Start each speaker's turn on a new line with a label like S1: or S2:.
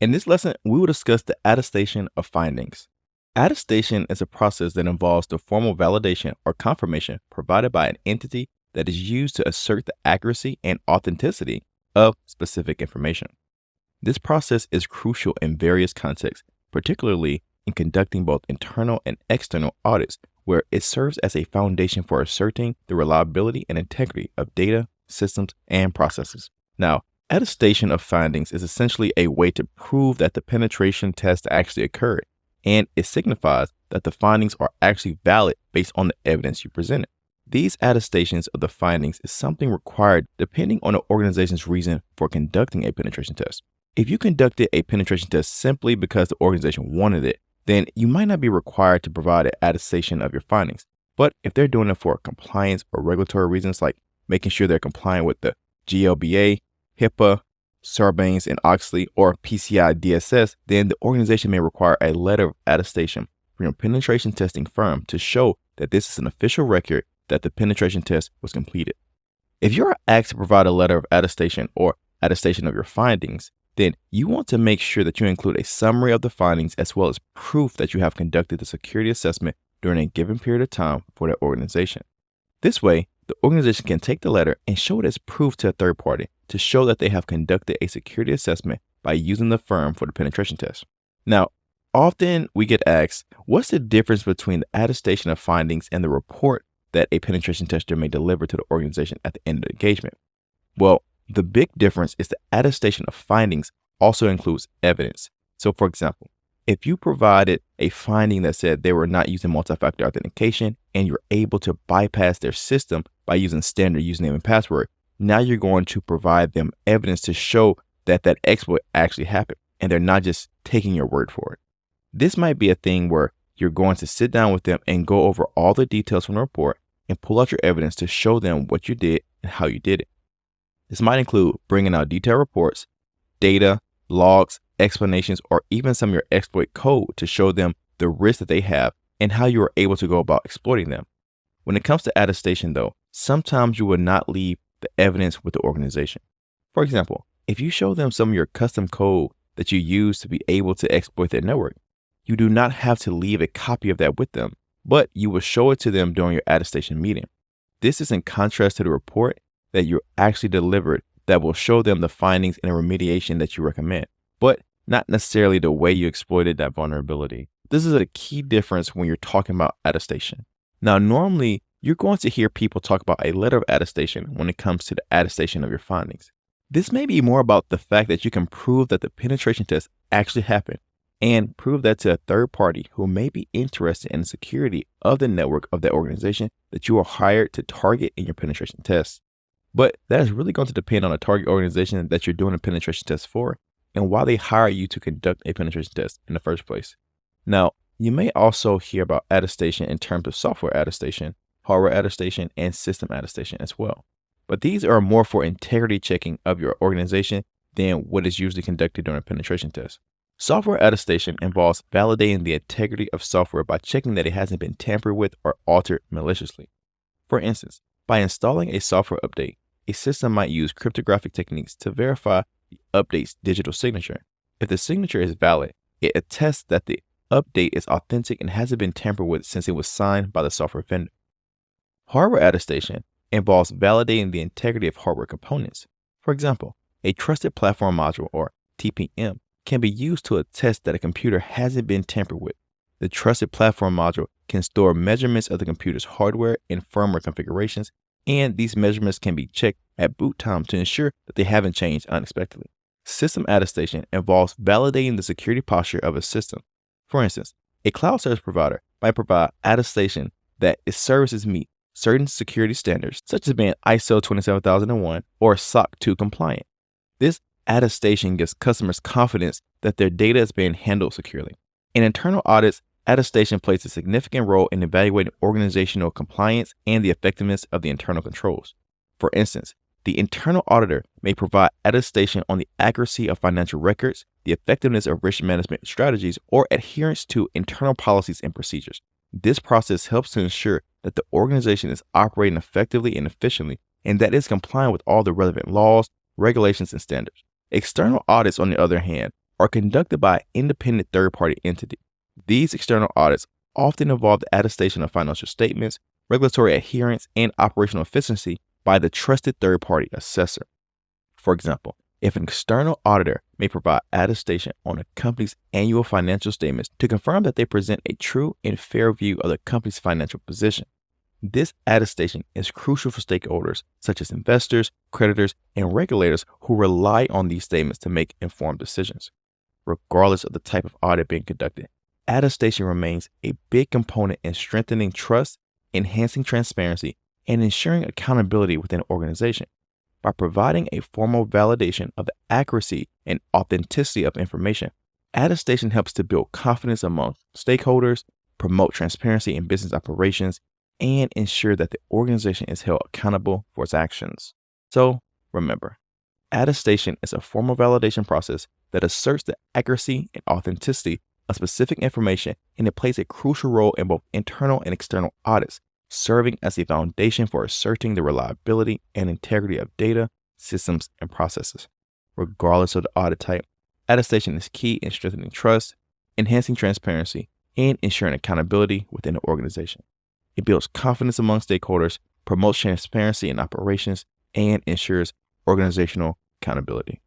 S1: In this lesson, we will discuss the attestation of findings. Attestation is a process that involves the formal validation or confirmation provided by an entity that is used to assert the accuracy and authenticity of specific information. This process is crucial in various contexts, particularly in conducting both internal and external audits, where it serves as a foundation for asserting the reliability and integrity of data, systems, and processes. Now, attestation of findings is essentially a way to prove that the penetration test actually occurred, and it signifies that the findings are actually valid based on the evidence you presented. These attestations of the findings is something required depending on the organization's reason for conducting a penetration test. If you conducted a penetration test simply because the organization wanted it, then you might not be required to provide an attestation of your findings. But if they're doing it for compliance or regulatory reasons, like making sure they're compliant with the GLBA, HIPAA, Sarbanes-Oxley, or PCI DSS, then the organization may require a letter of attestation from your penetration testing firm to show that this is an official record that the penetration test was completed. If you're asked to provide a letter of attestation or attestation of your findings, then you want to make sure that you include a summary of the findings as well as proof that you have conducted the security assessment during a given period of time for that organization. This way, the organization can take the letter and show it as proof to a third party to show that they have conducted a security assessment by using the firm for the penetration test. Now, often we get asked, what's the difference between the attestation of findings and the report that a penetration tester may deliver to the organization at the end of the engagement? Well, the big difference is the attestation of findings also includes evidence. So for example, if you provided a finding that said they were not using multi-factor authentication and you're able to bypass their system by using standard username and password, now you're going to provide them evidence to show that that exploit actually happened and they're not just taking your word for it. This might be a thing where you're going to sit down with them and go over all the details from the report and pull out your evidence to show them what you did and how you did it. This might include bringing out detailed reports, data, logs, explanations, or even some of your exploit code to show them the risk that they have and how you are able to go about exploiting them. When it comes to attestation though, sometimes you will not leave the evidence with the organization. For example, if you show them some of your custom code that you use to be able to exploit their network, you do not have to leave a copy of that with them, but you will show it to them during your attestation meeting. This is in contrast to the report that you actually delivered that will show them the findings and the remediation that you recommend, but not necessarily the way you exploited that vulnerability. This is a key difference when you're talking about attestation. Now, normally you're going to hear people talk about a letter of attestation when it comes to the attestation of your findings. This may be more about the fact that you can prove that the penetration test actually happened and prove that to a third party who may be interested in the security of the network of that organization that you are hired to target in your penetration test. But that is really going to depend on the target organization that you're doing a penetration test for and why they hire you to conduct a penetration test in the first place. Now, you may also hear about attestation in terms of software attestation, hardware attestation, and system attestation as well. But these are more for integrity checking of your organization than what is usually conducted during a penetration test. Software attestation involves validating the integrity of software by checking that it hasn't been tampered with or altered maliciously. For instance, by installing a software update, a system might use cryptographic techniques to verify the update's digital signature. If the signature is valid, it attests that the update is authentic and hasn't been tampered with since it was signed by the software vendor. Hardware attestation involves validating the integrity of hardware components. For example, a trusted platform module, or TPM, can be used to attest that a computer hasn't been tampered with. The trusted platform module can store measurements of the computer's hardware and firmware configurations, and these measurements can be checked at boot time to ensure that they haven't changed unexpectedly. System attestation involves validating the security posture of a system. For instance, a cloud service provider might provide attestation that its services meet certain security standards, such as being ISO 27001 or SOC 2 compliant. This attestation gives customers confidence that their data is being handled securely. In internal audits, attestation plays a significant role in evaluating organizational compliance and the effectiveness of the internal controls. For instance, the internal auditor may provide attestation on the accuracy of financial records, the effectiveness of risk management strategies, or adherence to internal policies and procedures. This process helps to ensure that the organization is operating effectively and efficiently, and that it's compliant with all the relevant laws, regulations, and standards. External audits, on the other hand, are conducted by an independent third-party entity. These external audits often involve the attestation of financial statements, regulatory adherence, and operational efficiency by the trusted third-party assessor. For example, if an external auditor may provide attestation on a company's annual financial statements to confirm that they present a true and fair view of the company's financial position. This attestation is crucial for stakeholders such as investors, creditors, and regulators who rely on these statements to make informed decisions. Regardless of the type of audit being conducted, attestation remains a big component in strengthening trust, enhancing transparency, and ensuring accountability within an organization. By providing a formal validation of the accuracy and authenticity of information, attestation helps to build confidence among stakeholders, promote transparency in business operations, and ensure that the organization is held accountable for its actions. So, remember, attestation is a formal validation process that asserts the accuracy and authenticity of specific information, and it plays a crucial role in both internal and external audits, serving as the foundation for asserting the reliability and integrity of data, systems, and processes. Regardless of the audit type, attestation is key in strengthening trust, enhancing transparency, and ensuring accountability within the organization. It builds confidence among stakeholders, promotes transparency in operations, and ensures organizational accountability.